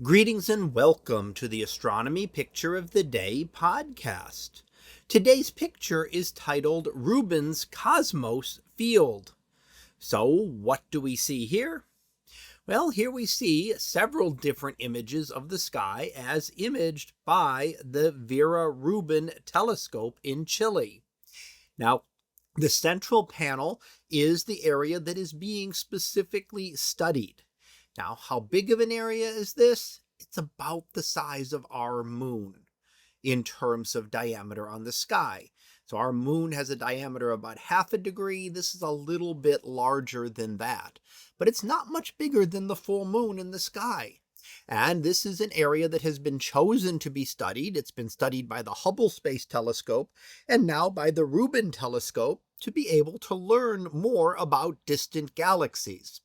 Greetings and welcome to the Astronomy Picture of the Day podcast. Today's picture is titled Rubin's Cosmos Field. So what do we see here? Well, here we see several different images of the sky as imaged by the Vera Rubin Telescope in Chile. Now, the central panel is the area that is being specifically studied. Now, how big of an area is this? It's about the size of our moon in terms of diameter on the sky. So our moon has a diameter of about half a degree. This is a little bit larger than that, but it's not much bigger than the full moon in the sky. And this is an area that has been chosen to be studied. It's been studied by the Hubble Space Telescope and now by the Rubin Telescope to be able to learn more about distant galaxies.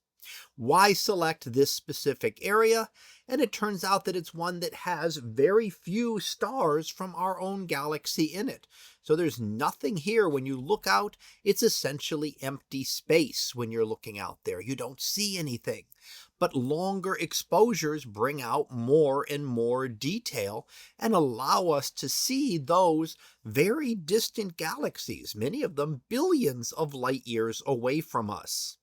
Why select this specific area? And it turns out that it's one that has very few stars from our own galaxy in it. So there's nothing here. When you look out, it's essentially empty space when you're looking out there. You don't see anything. But longer exposures bring out more and more detail and allow us to see those very distant galaxies, many of them billions of light years away from us.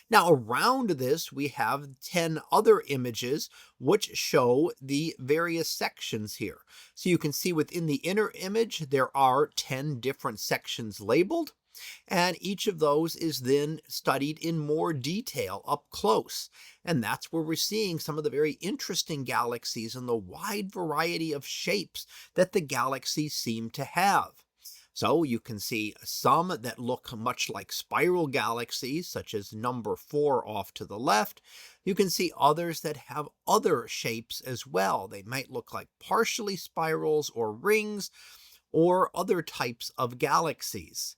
Now, around this, we have 10 other images which show the various sections here. So you can see within the inner image, there are 10 different sections labeled, and each of those is then studied in more detail up close. And that's where we're seeing some of the very interesting galaxies and the wide variety of shapes that the galaxies seem to have. So you can see some that look much like spiral galaxies, such as number 4 off to the left. You can see others that have other shapes as well. They might look like partially spirals or rings or other types of galaxies.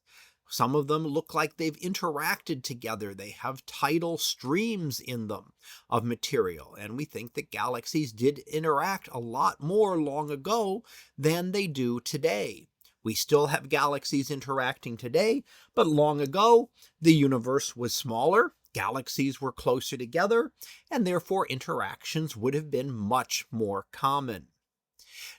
Some of them look like they've interacted together. They have tidal streams in them of material. And we think that galaxies did interact a lot more long ago than they do today. We still have galaxies interacting today, but long ago, the universe was smaller, galaxies were closer together, and therefore interactions would have been much more common.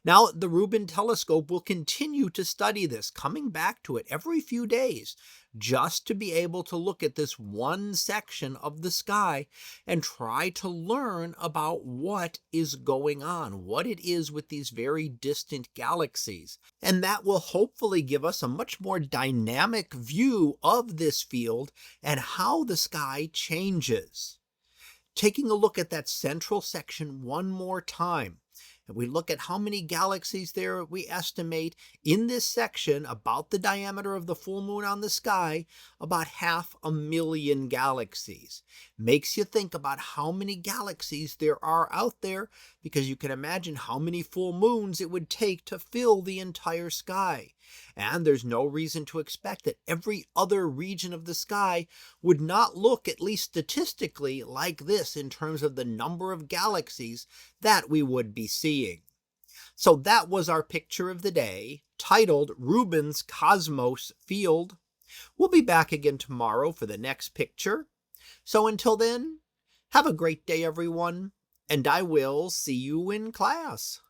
Now, the Rubin telescope will continue to study this, coming back to it every few days, just to be able to look at this one section of the sky and try to learn about what is going on, what it is with these very distant galaxies. And that will hopefully give us a much more dynamic view of this field and how the sky changes. Taking a look at that central section one more time, and we look at how many galaxies there we estimate in this section, about the diameter of the full moon on the sky, about 500,000 galaxies. Makes you think about how many galaxies there are out there, because you can imagine how many full moons it would take to fill the entire sky. And there's no reason to expect that every other region of the sky would not look, at least statistically, like this in terms of the number of galaxies that we would be seeing. So that was our picture of the day, titled Rubin's Cosmos Field. We'll be back again tomorrow for the next picture. So until then, have a great day, everyone, and I will see you in class.